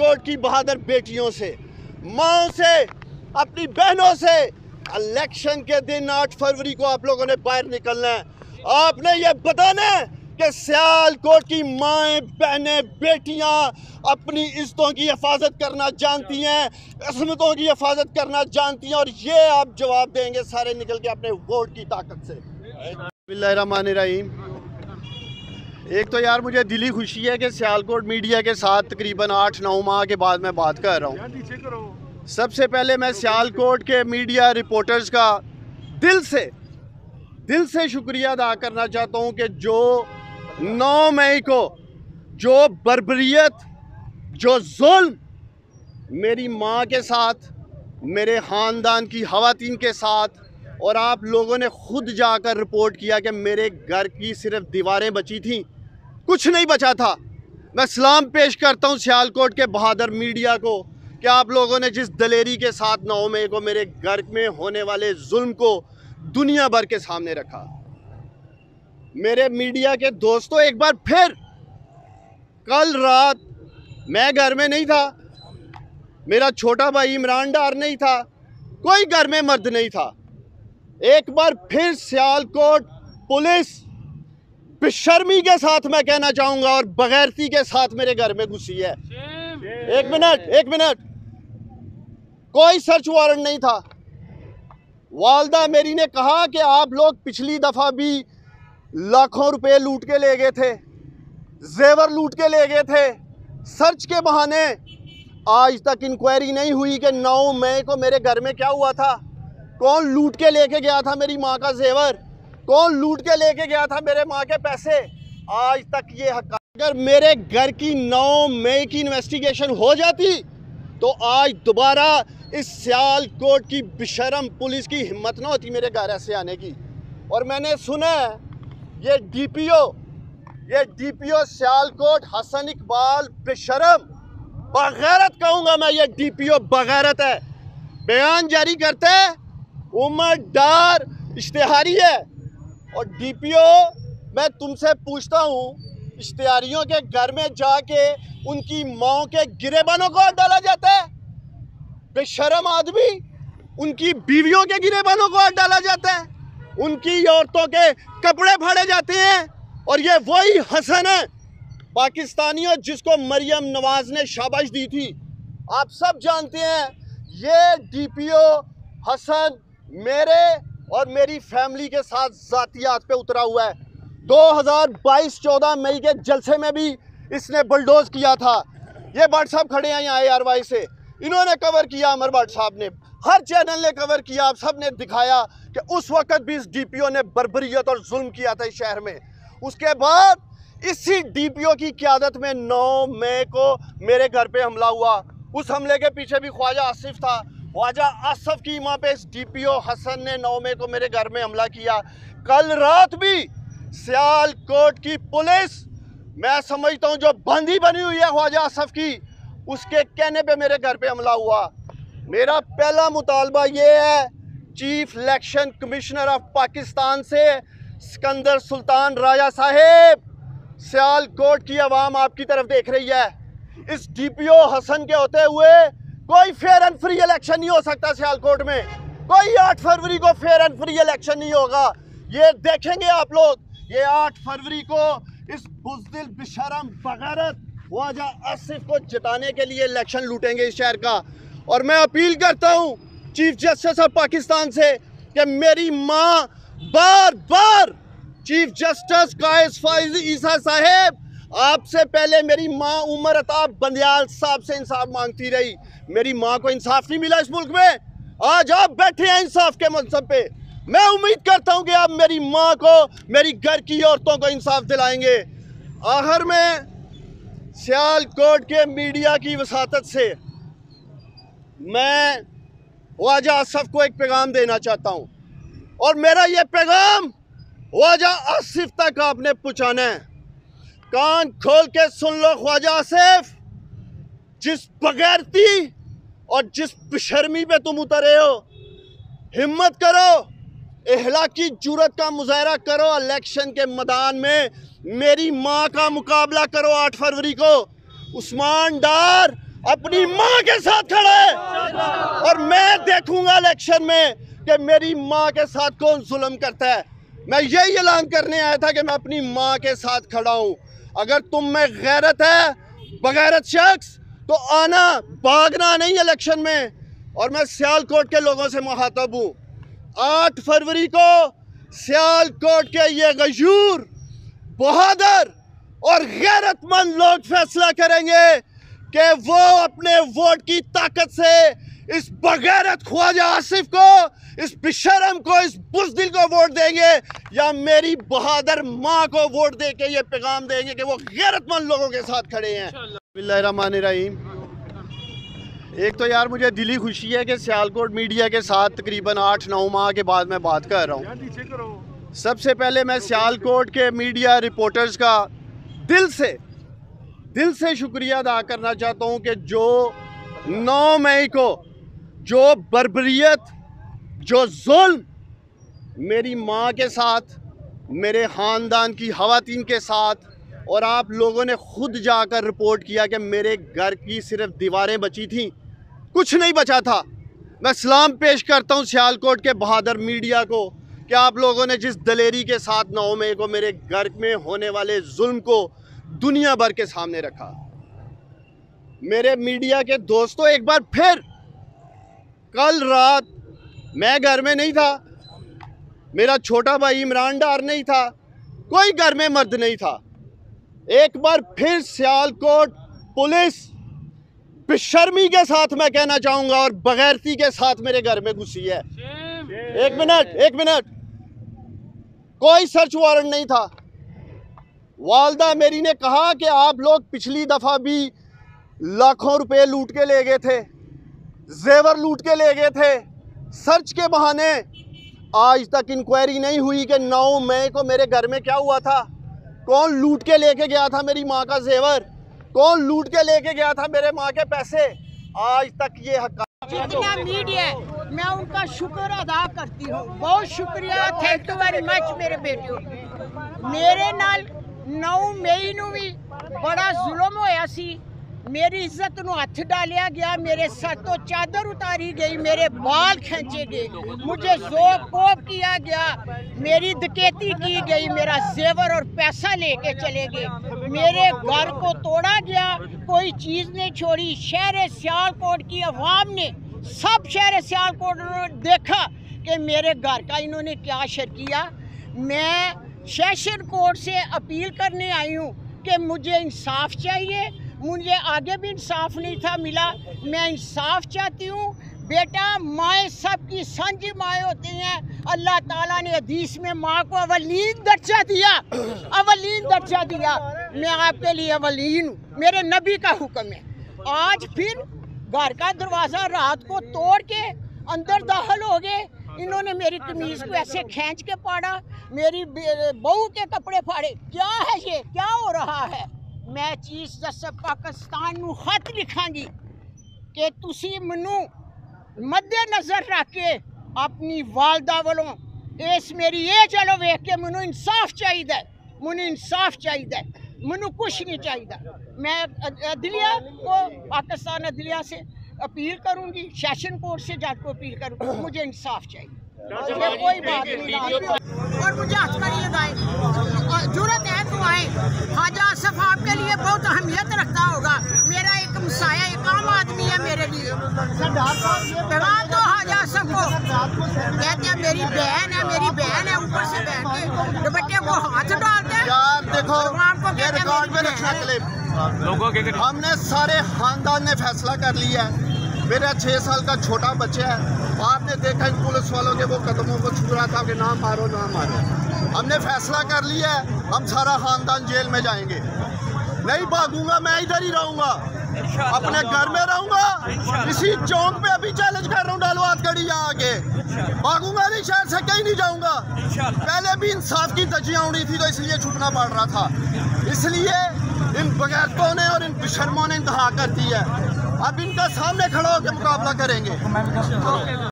सियालकोट की बहादुर बेटियों से, माओ से, अपनी बहनों से इलेक्शन के दिन 8 फरवरी को आप लोगों ने बाहर निकलना है। आपने ये बताना है कि सियालकोट की माएँ, बहनें, बेटियां अपनी इज्जतों की हिफाजत करना जानती हैं, असमतों की हिफाजत करना जानती हैं, और ये आप जवाब देंगे सारे निकल के अपने वोट की ताकत से। बिस्मिल्लाहिर्रहमानिर्रहीम। एक तो यार मुझे दिली खुशी है कि सियालकोट मीडिया के साथ तकरीबन 8-9 माह के बाद मैं बात कर रहा हूँ। सबसे पहले मैं सियालकोट के मीडिया रिपोर्टर्स का दिल से शुक्रिया अदा करना चाहता हूँ कि जो 9 मई को जो बर्बरियत, जो जुल्म मेरी माँ के साथ, मेरे ख़ानदान की ख़वातीन के साथ, और आप लोगों ने खुद जाकर रिपोर्ट किया कि मेरे घर की सिर्फ दीवारें बची थीं, कुछ नहीं बचा था। मैं सलाम पेश करता हूँ सियालकोट के बहादुर मीडिया को कि आप लोगों ने जिस दलेरी के साथ 9 मई को मेरे घर में होने वाले जुल्म को दुनिया भर के सामने रखा। मेरे मीडिया के दोस्तों, एक बार फिर कल रात मैं घर में नहीं था, मेरा छोटा भाई इमरान डार नहीं था, कोई घर में मर्द नहीं था। एक बार फिर सियालकोट पुलिस बेशर्मी के साथ, मैं कहना चाहूँगा, और बगैरती के साथ मेरे घर में घुसी है। एक मिनट, कोई सर्च वारंट नहीं था। वालदा मेरी ने कहा कि आप लोग पिछली दफ़ा भी लाखों रुपए लूट के ले गए थे, जेवर लूट के ले गए थे। सर्च के बहाने आज तक इंक्वायरी नहीं हुई कि 9 मई को मेरे घर में क्या हुआ था, कौन लूट के लेके गया था मेरी माँ का जेवर, कौन लूट के लेके गया था मेरे माँ के पैसे। आज तक ये अगर मेरे घर की 9 मई की इन्वेस्टिगेशन हो जाती तो आज दोबारा इस सियालकोट की बेशरम पुलिस की हिम्मत ना होती मेरे घर ऐसे आने की। और मैंने सुना ये डीपीओ सियालकोट हसन इकबाल बेशरम, बगैरत कहूँगा मैं, ये डीपीओ बगैरत है। बयान जारी करते हैं, उमर डार इश्तिहारी है। और डीपीओ, मैं तुमसे पूछता हूँ, इश्तिहारियों के घर में जाके उनकी माओ के गिरेबानों को डाला जाता है? बेशरम आदमी, उनकी बीवियों के गिरेबानों को डाला जाता है, उनकी औरतों के कपड़े फाड़े जाते हैं। और ये वही हसन है पाकिस्तानियों जिसको मरियम नवाज ने शाबाश दी थी। आप सब जानते हैं ये डीपीओ हसन मेरे और मेरी फैमिली के साथ ज़ातियात पे उतरा हुआ है। 2022-14 मई के जलसे में भी इसने बुलडोज किया था। ये भट्ट साहब खड़े हैं यहाँ ARY से, इन्होंने कवर किया, अमर भट्ट साहब ने, हर चैनल ने कवर किया, आप सब ने दिखाया कि उस वक्त भी इस डीपीओ ने बर्बरियत और जुल्म किया था इस शहर में। उसके बाद इसी डीपीओ की क़यादत में 9 मई को मेरे घर पे हमला हुआ। उस हमले के पीछे भी ख्वाजा आसिफ था। ख्वाजा आसिफ की माँ पे इस डीपीओ हसन ने 9 मई को मेरे घर में हमला किया। कल रात भी सियालकोट की पुलिस, मैं समझता हूँ जो बंदी बनी हुई है ख्वाजा आसिफ की, उसके कहने पे मेरे घर पे हमला हुआ। मेरा पहला मुतालबा ये है chief election commissioner of Pakistan से, सिकंदर सुल्तान राजा साहेब, सियालकोट की आवाम आपकी तरफ देख रही है। इस डीपीओ हसन के होते हुए कोई फेयर एंड फ्री इलेक्शन नहीं हो सकता सियालकोट में। कोई 8 फरवरी को फेयर एंड फ्री इलेक्शन नहीं होगा। ये देखेंगे आप लोग। ये 8 फरवरी को इस बुज़दिल बेशरम बगैरत ख्वाजा आसिफ को जिताने के लिए इलेक्शन लूटेंगे इस शहर का। और मैं अपील करता हूँ चीफ जस्टिस ऑफ पाकिस्तान से कि मेरी माँ बार बार चीफ जस्टिस कायस फाइज ईसा साहेब, आपसे पहले मेरी माँ उमर अताब बंदियाल साहब से इंसाफ मांगती रही। मेरी माँ को इंसाफ नहीं मिला इस मुल्क में। आज आप बैठे हैं इंसाफ के मनसब पे। मैं उम्मीद करता हूँ कि आप मेरी माँ को, मेरी घर की औरतों को इंसाफ दिलाएंगे। आखिर में सियालकोट के मीडिया की वसातत से मैं ख्वाजा आसिफ को एक पैगाम देना चाहता हूँ, और मेरा ये पैगाम ख्वाजा आसिफ तक आपने पहुँचाना है। कान खोल के सुन लो ख्वाजा आसिफ, जिस बगैरती और जिस बेशर्मी पे तुम उतरे हो, हिम्मत करो, इहलाकी जुर्रत का मुजाहरा करो, इलेक्शन के मैदान में मेरी माँ का मुकाबला करो 8 फरवरी को। उस्मान डार अपनी माँ के साथ खड़ा है और मैं देखूंगा इलेक्शन में कि मेरी माँ के साथ कौन जुल्म करता है। मैं यही ऐलान करने आया था कि मैं अपनी माँ के साथ खड़ा हूँ। अगर तुम में गैरत है, बगैरत शख्स, तो आना, भागना नहीं इलेक्शन में। और मैं सियालकोट के लोगों से मुखातब हूँ। 8 फरवरी को सियालकोट के ये गयूर, बहादुर और गैरतमंद लोग फैसला करेंगे कि वो अपने वोट की ताकत से इस बगैरत ख्वाजा आसिफ को, इस बेशरम को, इस बुज़दिल को वोट देंगे या मेरी बहादुर माँ को वोट दे के ये पैगाम देंगे कि वो गैरतमंद लोगों के साथ खड़े हैं। बिस्मिल्लाहिर्रहमानिर्रहीम। एक तो यार मुझे दिली खुशी है कि सियालकोट मीडिया के साथ तकरीबन 8-9 माह के बाद मैं बात कर रहा हूँ। सबसे पहले मैं सियालकोट के मीडिया रिपोर्टर्स का दिल से शुक्रिया अदा करना चाहता हूँ कि जो 9 मई को जो बर्बरियत, जो जुल्म मेरी माँ के साथ, मेरे ख़ानदान की ख़वातीन के साथ, और आप लोगों ने खुद जाकर रिपोर्ट किया कि मेरे घर की सिर्फ दीवारें बची थीं, कुछ नहीं बचा था। मैं सलाम पेश करता हूँ सियालकोट के बहादुर मीडिया को कि आप लोगों ने जिस दलेरी के साथ 9 मई को मेरे घर में होने वाले जुल्म को दुनिया भर के सामने रखा। मेरे मीडिया के दोस्तों, एक बार फिर, कल रात मैं घर में नहीं था, मेरा छोटा भाई इमरान डार नहीं था, कोई घर में मर्द नहीं था। एक बार फिर सियालकोट पुलिस बेशर्मी के साथ, मैं कहना चाहूँगा, और बगैरती के साथ मेरे घर में घुसी है। एक मिनट, कोई सर्च वारंट नहीं था। वालदा मेरी ने कहा कि आप लोग पिछली दफ़ा भी लाखों रुपए लूट के ले गए थे, जेवर लूट के ले गए थे। सर्च के बहाने आज तक इंक्वायरी नहीं हुई कि 9 मई को मेरे घर में क्या हुआ था, कौन लूट के लेके गया था मेरी माँ का जेवर, कौन लूट के लेके गया था मेरे माँ के पैसे। आज तक ये जितना मीडिया है, मैं उनका शुक्र अदा करती हूँ। बहुत शुक्रिया, थैंक यू वेरी मच मेरे बेटियों। मेरे नाल 9 मई नूं भी बड़ा जुल्म होया सी। मेरी इज्जत नूं हथ डालिया गया, मेरे सर तो चादर उतारी गई, मेरे बाल खींचे गए, मुझे जोक कोप किया गया, मेरी डकैती की गई, मेरा जेवर और पैसा लेके चले गए, मेरे घर को तोड़ा गया, कोई चीज़ नहीं छोड़ी। शहर सियालकोट की अवाम ने, सब शहर सियालकोट ने देखा कि मेरे घर का इन्होंने क्या शर किया। मैं सेशन कोर्ट से अपील करने आई हूँ कि मुझे इंसाफ चाहिए। मुझे आगे भी इंसाफ नहीं था मिला, मैं इंसाफ चाहती हूँ। बेटा, माएँ सबकी सांझी माएँ होती हैं। अल्लाह ताला ने हदीस में माँ को अवलीन दर्जा दिया, अवलीन दर्जा दिया। मैं आपके लिए अवलीन हूँ, मेरे नबी का हुक्म है। आज फिर घर का दरवाज़ा रात को तोड़ के अंदर दाखिल हो गए। इन्होंने मेरी कमीज़ को ऐसे खींच के फाड़ा, मेरी बहू के कपड़े फाड़े। क्या है ये, क्या हो रहा है? मैं चीफ जस्टिस पाकिस्तान नूं खत लिखांगी कि तुसी मनु मद्देनजर रख के अपनी वालदा वालों इस मेरी ये चलो वेख के मनु इंसाफ चाहिए, मनु इंसाफ चाहिए, मनु कुछ नहीं चाहिए। मैं अदलिया को, पाकिस्तान अदलिया से अपील करूंगी, सेशन कोर्ट से जज को अपील करूंगी, मुझे इंसाफ चाहिए, मुझे कोई बात नहीं। और मुझे हथ करिएगा, जरूरत है तो आए। ख्वाजा आसिफ आपके लिए बहुत अहमियत रखता होगा, मेरा एक मसाया, एक आम आदमी है मेरे लिए। पैगाम दो ख्वाजा आसिफ को, कहते हैं मेरी बहन है, मेरी बहन है, ऊपर से बैठ के दुपट्टे को हाथ डालते हैं। यार देखो, ये रिकॉर्ड में रखना क्लिप लोगों के, हमने सारे खानदान ने फैसला कर लिया है। मेरा 6 साल का छोटा बच्चा है, आपने देखा इन पुलिस वालों के वो कदमों को छू रहा था कि ना मारो ना मारो। हमने फैसला कर लिया है, हम सारा खानदान जेल में जाएंगे। नहीं भागूंगा, मैं इधर ही रहूंगा, अपने घर में रहूंगा। इसी चौक पे अभी चैलेंज कर रहा हूँ, डालवात गढ़ी यहाँ आके। भागूंगा नहीं, शहर से कहीं नहीं जाऊंगा। पहले भी इंसाफ की धज्जियां उड़ी थी तो इसलिए छुटना पड़ रहा था। इसलिए इन बगैरतों ने और इन बेशर्मों ने इंतहा कर दी है। अब इनका सामने खड़ा होकर मुकाबला करेंगे।